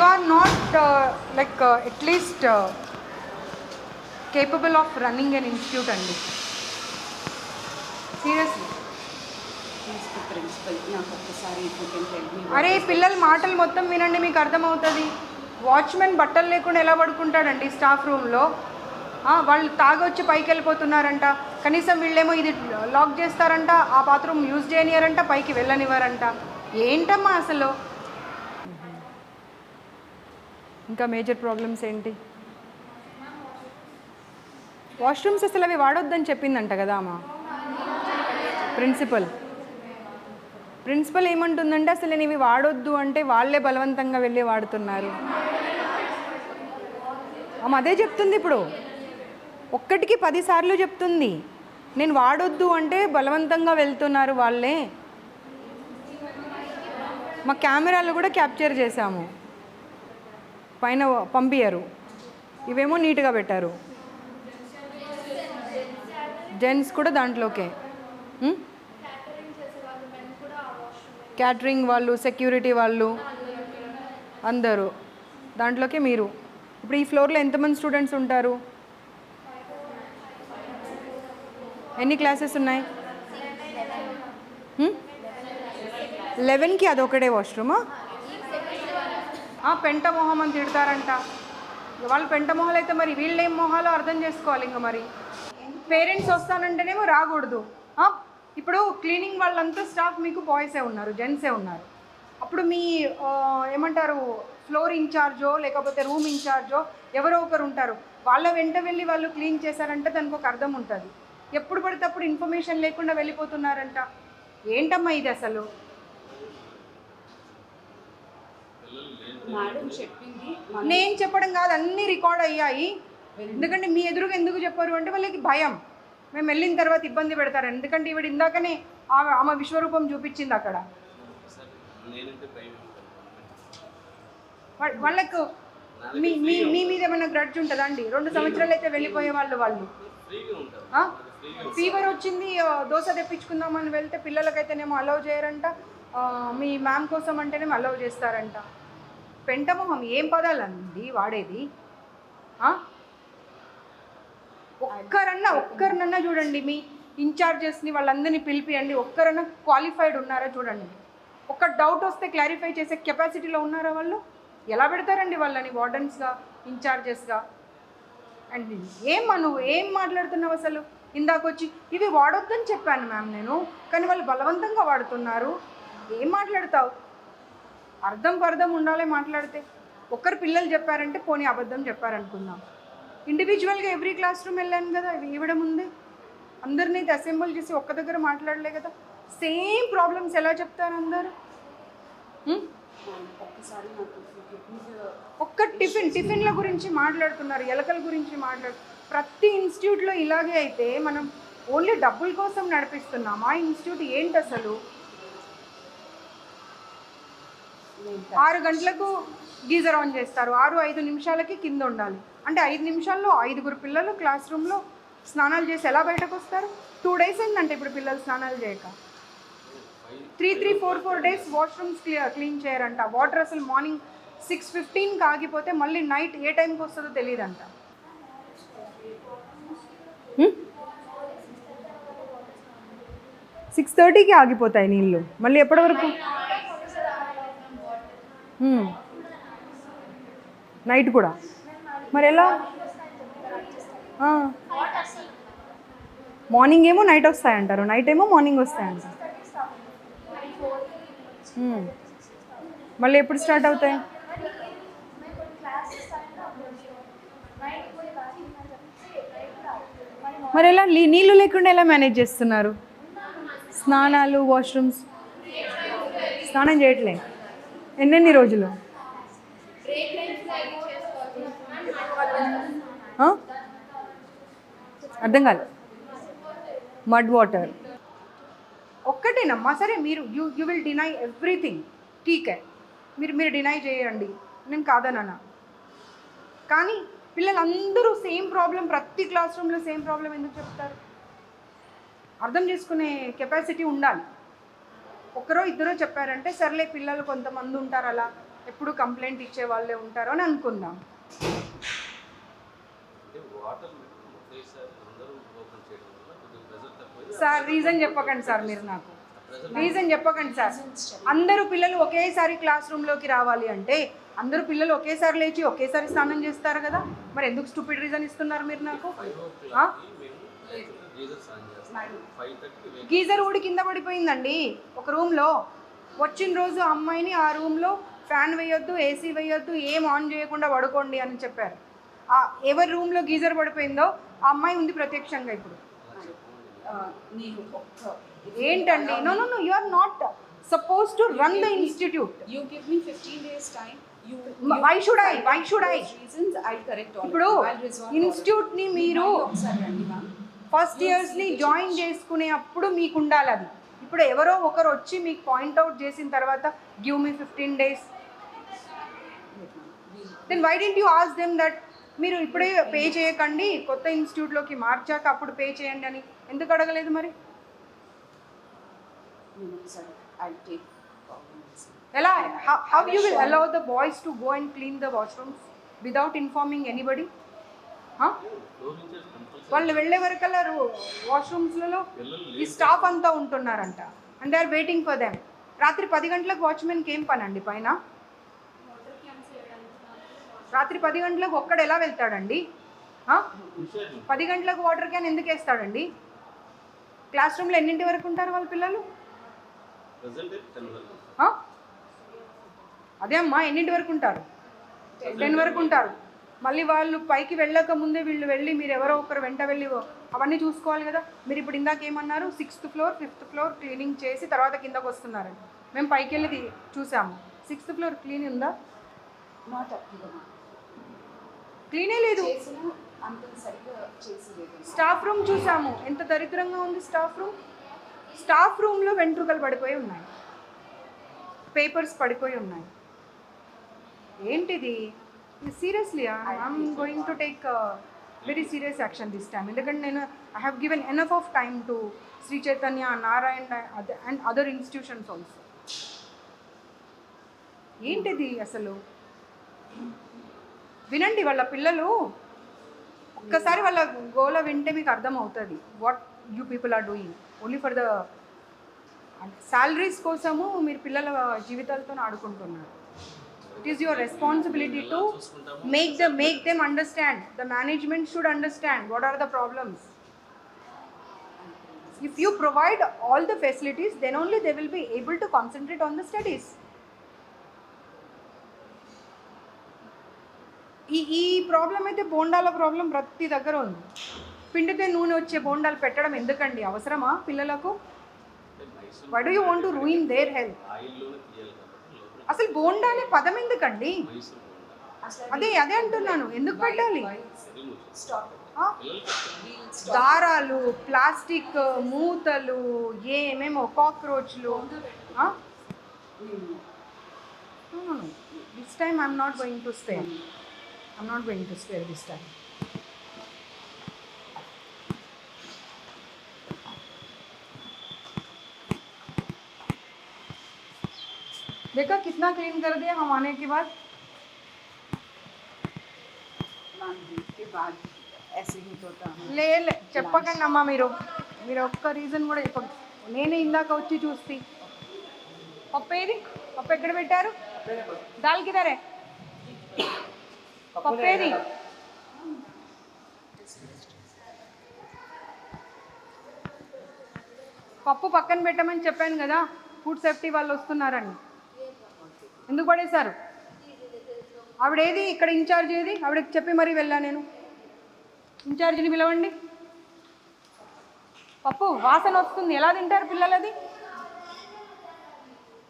you are not at least capable of running an institute అండి. Seriously. అరే పిల్లల మాటలు మొత్తం వినండి, మీకు అర్థమవుతుంది. వాచ్మెన్ బట్టలు లేకుండా ఎలా పడుకుంటాడండి స్టాఫ్ రూమ్లో? వాళ్ళు తాగొచ్చి పైకి వెళ్ళిపోతున్నారంట, కనీసం వీళ్ళేమో ఇది లాక్ చేస్తారంట, ఆ బాత్రూమ్ యూజ్ చేయనియారంట, పైకి వెళ్ళనివ్వరంట. ఏంటమ్మా అసలు? ఇంకా మేజర్ ప్రాబ్లమ్స్ ఏంటి? వాష్రూమ్స్ అసలు అవి వాడొద్దని చెప్పిందంట కదా అమ్మా ప్రిన్సిపల్ ఏమంటుందంటే అసలు నేను ఇవి వాడొద్దు అంటే వాళ్ళే బలవంతంగా వెళ్ళి వాడుతున్నారు. అమ్మ అదే చెప్తుంది ఇప్పుడు, ఒక్కటికి 10 సార్లు చెప్తుంది. నేను వాడొద్దు అంటే బలవంతంగా వెళ్తున్నారు వాళ్ళే. మా కెమెరాలు కూడా క్యాప్చర్ చేశాము, పైన పంపించారు. ఇవేమో నీట్గా పెట్టారు. జెంట్స్ కూడా దాంట్లోకే, క్యాటరింగ్ వాళ్ళు, సెక్యూరిటీ వాళ్ళు అందరూ దాంట్లోకే. మీరు ఇప్పుడు ఈ ఫ్లోర్లో ఎంతమంది స్టూడెంట్స్ ఉంటారు? ఎన్ని క్లాసెస్ ఉన్నాయి? 11కి అదొకటే వాష్రూమా? పెంట మొహం అని తిడతారంట. వాళ్ళు పెంట మొహాలు అయితే మరి వీళ్ళు ఏం మొహాలో అర్థం చేసుకోవాలి. ఇంకా మరి పేరెంట్స్ వస్తానంటేనేమో రాకూడదు. ఇప్పుడు క్లీనింగ్ వాళ్ళంతా స్టాఫ్ మీకు బాయ్సే ఉన్నారు, జెంట్సే ఉన్నారు. అప్పుడు మీ ఏమంటారు ఫ్లోర్ ఇన్ఛార్జో లేకపోతే రూమ్ ఇన్ఛార్జో ఎవరో ఒకరు ఉంటారు, వాళ్ళ వెంట వెళ్ళి వాళ్ళు క్లీన్ చేశారంటే దానికి ఒక అర్థం ఉంటుంది. ఎప్పుడు పడితే అప్పుడు ఇన్ఫర్మేషన్ లేకుండా వెళ్ళిపోతున్నారంట. ఏంటమ్మా ఇది అసలు? నేను చెప్పడం కాదు, అన్నీ రికార్డ్ అయ్యాయి. ఎందుకంటే మీ ఎదురుగా ఎందుకు చెప్పారు అంటే వాళ్ళకి భయం, మేము వెళ్ళిన తర్వాత ఇబ్బంది పెడతారు. ఎందుకంటే ఈవిడ ఇందాకనే ఆమె విశ్వరూపం చూపించింది అక్కడ. వాళ్ళకు మీ మీ మీద ఏమైనా గ్రడ్జ్ ఉంటుందా అండి? 2 సంవత్సరాలు అయితే వెళ్ళిపోయే వాళ్ళు. ఫీవర్ వచ్చింది, దోశ తెప్పించుకుందామని వెళ్తే పిల్లలకైతేనేమో అలౌ చేయరంట, మీ మ్యామ్ కోసం అంటేనేమో అలౌ చేస్తారంట. పెంటమొహం ఏం పదాలండి వాడేది? ఒక్కరినన్నా చూడండి, మీ ఇన్ఛార్జెస్ని వాళ్ళందరినీ పిలిపియండి, ఒక్కరన్నా క్వాలిఫైడ్ ఉన్నారా చూడండి. ఒక్క డౌట్ వస్తే క్లారిఫై చేసే కెపాసిటీలో ఉన్నారా వాళ్ళు? ఎలా పెడతారండి వాళ్ళని వార్డెన్స్గా, ఇన్ఛార్జెస్గా? అండ్ ఏమ్మా నువ్వు ఏం మాట్లాడుతున్నావు అసలు? ఇందాకొచ్చి ఇవి వాడొద్దని చెప్పాను మ్యామ్ నేను, కానీ వాళ్ళు బలవంతంగా వాడుతున్నారు. ఏం మాట్లాడతావు? అర్థం ఉండాలి మాట్లాడితే. ఒక్కరు పిల్లలు చెప్పారంటే పోనీ అబద్ధం చెప్పారనుకుందాం. ఇండివిజువల్గా ఎవ్రీ క్లాస్ రూమ్ వెళ్ళాను కదా, ఇవ్వడం ఉంది. అందరినీ అసెంబుల్ చేసి ఒక్క దగ్గర మాట్లాడలే కదా. సేమ్ ప్రాబ్లమ్స్ ఎలా చెప్తారు అందరూ? ఒక్క టిఫిన్ల గురించి మాట్లాడుతున్నారు, ఎలకల గురించి ప్రతి ఇన్స్టిట్యూట్లో ఇలాగే అయితే మనం ఓన్లీ డబ్బుల కోసం నడిపిస్తున్నాం. ఆ ఇన్స్టిట్యూట్ ఏంటి అసలు? 6 గంటలకు గీజర్ ఆన్ చేస్తారు, 6-5 నిమిషాలకి కింద ఉండాలి. అంటే 5 నిమిషాల్లో 5 పిల్లలు క్లాస్ రూమ్లో స్నానాలు చేసి ఎలా బయటకు వస్తారు? 2 డేస్ అయిందంటే ఇప్పుడు పిల్లలు స్నానాలు చేయక. 3-4 డేస్ వాష్రూమ్స్ క్లీన్ చేయరంట. వాటర్ అసలు మార్నింగ్ 6:15కి ఆగిపోతే మళ్ళీ నైట్ ఏ టైంకి వస్తుందో తెలియదంట. 6:30కి ఆగిపోతాయి నీళ్ళు, మళ్ళీ ఎప్పటి వరకు? నైట్ కూడా మరి ఎలా? మార్నింగ్ ఏమో నైట్ వస్తాయంటారు, నైట్ ఏమో మార్నింగ్ వస్తాయంటారు. మళ్ళీ ఎప్పుడు స్టార్ట్ అవుతాయి? మరి ఎలా నీళ్ళు లేకుండా ఎలా మేనేజ్ చేస్తున్నారు? స్నానాలు, వాష్రూమ్స్ స్నానం చేయట్లే ఎన్నెన్ని రోజులు? అర్థం కాదు. మడ్ వాటర్ ఒక్కటేనమ్మా. సరే మీరు యూ విల్ డినై ఎవ్రీథింగ్, ఠీకే, మీరు డినై చేయండి, నేను కాదన్నా. కానీ పిల్లలందరూ సేమ్ ప్రాబ్లం, ప్రతి క్లాస్ రూమ్లో సేమ్ ప్రాబ్లం ఎందుకు చెప్తారు? అర్థం చేసుకునే కెపాసిటీ ఉండాలి. ఒకరో ఇద్దరో చెప్పారంటే సర్లే, పిల్లలు కొంతమంది ఉంటారు అలా, ఎప్పుడు కంప్లైంట్ ఇచ్చే వాళ్ళే ఉంటారో అని అనుకుందాం. సార్ రీజన్ చెప్పకండి సార్, మీరు నాకు రీజన్ చెప్పకండి సార్. అందరూ పిల్లలు ఒకేసారి క్లాస్ రూమ్లోకి రావాలి అంటే అందరూ పిల్లలు ఒకేసారి లేచి ఒకేసారి స్నానం చేస్తారు కదా, మరి ఎందుకు స్టూపిడ్ రీజన్ ఇస్తున్నారు మీరు నాకు? గీజర్ ఊడి కింద పడిపోయిందండి ఒక రూమ్లో. వచ్చిన రోజు అమ్మాయిని ఆ రూమ్లో ఫ్యాన్ వేయొద్దు, ఏసీ వేయొద్దు, ఏం ఆన్ చేయకుండా పడుకోండి అని చెప్పారు. ఎవరి రూమ్లో గీజర్ పడిపోయిందో ఆ అమ్మాయి ఉంది ప్రత్యక్షంగా ఇప్పుడు. ఏంటండి? No no no, you are not suppose to run the institute. You give me 15 days time. Why should I? Reasons I'll correct all. ఇప్పుడు ఇన్స్టిట్యూట్ ని మీరు ఫస్ట్ ఇయర్స్ ని జాయిన్ చేసుకునే అప్పుడు మీకు ఉండాలి అది. ఇప్పుడు ఎవరో ఒకరు వచ్చి మీకు పాయింట్అవుట్ చేసిన తర్వాత give me 15 days, then why didn't you ask them that మీరు ఇప్పుడే పే చేయకండి, కొత్త ఇన్స్టిట్యూట్లోకి మార్చాక అప్పుడు పే చేయండి అని ఎందుకు అడగలేదు మరి? ఎలా? How you will allow the boys to go and clean the washrooms without informing anybody? వాళ్ళు వెళ్ళే వరకల్లా వాష్రూమ్స్లలో ఈ స్టాఫ్ అంతా ఉంటున్నారంట and they are waiting for them. రాత్రి 10 గంటలకు వాచ్మెన్కి ఏం పని అండి పైన? రాత్రి 10 గంటలకు ఒక్కడు ఎలా వెళ్తాడండి? 10 గంటలకు వాటర్ క్యాన్ ఎందుకు వేస్తాడండి? క్లాస్ రూమ్లో ఎన్నింటి వరకు ఉంటారు వాళ్ళ పిల్లలు? అదే అమ్మా, ఎన్నింటి వరకు ఉంటారు? 10 వరకు ఉంటారు. మళ్ళీ వాళ్ళు పైకి వెళ్ళక ముందే వీళ్ళు వెళ్ళి మీరు ఎవరో ఒకరు వెంట వెళ్ళి అవన్నీ చూసుకోవాలి కదా. మీరు ఇప్పుడు ఇందాక ఏమన్నారు? 6th floor 5th floor cleaning చేసి తర్వాత కిందకు వస్తున్నారండి. మేము పైకి వెళ్ళి చూసాము. 6th floor క్లీన్ ఉందా? క్లీనే లేదు. స్టాఫ్ రూమ్ చూసాము, ఎంత దరిద్రంగా ఉంది స్టాఫ్ రూమ్. స్టాఫ్ రూమ్లో వెంట్రుకలు పడిపోయి ఉన్నాయి, పేపర్స్ పడిపోయి ఉన్నాయి. ఏంటిది? Seriously I'm going to take very serious action this time. ఎందుకంటే నేను I have given enough of time to Sri Chaitanya, Narayana and other institutions also. ఏంటిది అసలు? వినండి, వాళ్ళ పిల్లలు ఒక్కసారి వాళ్ళ గోల వింటే మీకు అర్థమవుతుంది what you people are doing only for the salaries కోసము. మీరు పిల్లల జీవితాలతో ఆడుకుంటున్నారు. It is your responsibility to make them understand. The management should understand what are the problems. If you provide all the facilities, then only they will be able to concentrate on the studies. ఈ problem అయితే బోండాల problem ప్రతి దగ్గర ఉంది. పిండితే నూనె వచ్చే బోండాలు పెట్టడం ఎందుకండి? అవసరమా పిల్లలకు? Why do you want to ruin their health? అసలు బోండా అనే పదం ఎందుకండి? అదే అంటున్నాను, ఎందుకు పెట్టాలి? దారాలు, ప్లాస్టిక్ మూతలు, ఏమేమో కాక్రోచ్లు. This time I'm not going to spare. I'm not going to spare this time. देखा कितना क्लीन कर दिया हम आने के बाद? के बाद ऐसे ही होता है. లే చెప్పకండి అమ్మా, మీరు ఒక్క రీజన్ కూడా చెప్పండి. నేనే ఇందాక వచ్చి చూస్తే పప్పు ఏది? పప్పు ఎక్కడ పెట్టారు? దాల్ కిదరే? పప్పు ఏది? పప్పు పక్కన పెట్టమని చెప్పాను కదా, ఫుడ్ సేఫ్టీ వాళ్ళు వస్తున్నారని. ఎందుకు పడేశారు? ఆవిడేది? ఇక్కడ ఇన్ఛార్జ్ ఏది? ఆవిడకి చెప్పి మరీ వెళ్ళా నేను. ఇన్ఛార్జిని పిలవండి. పప్పు వాసన వస్తుంది, ఎలా తింటారు పిల్లలది?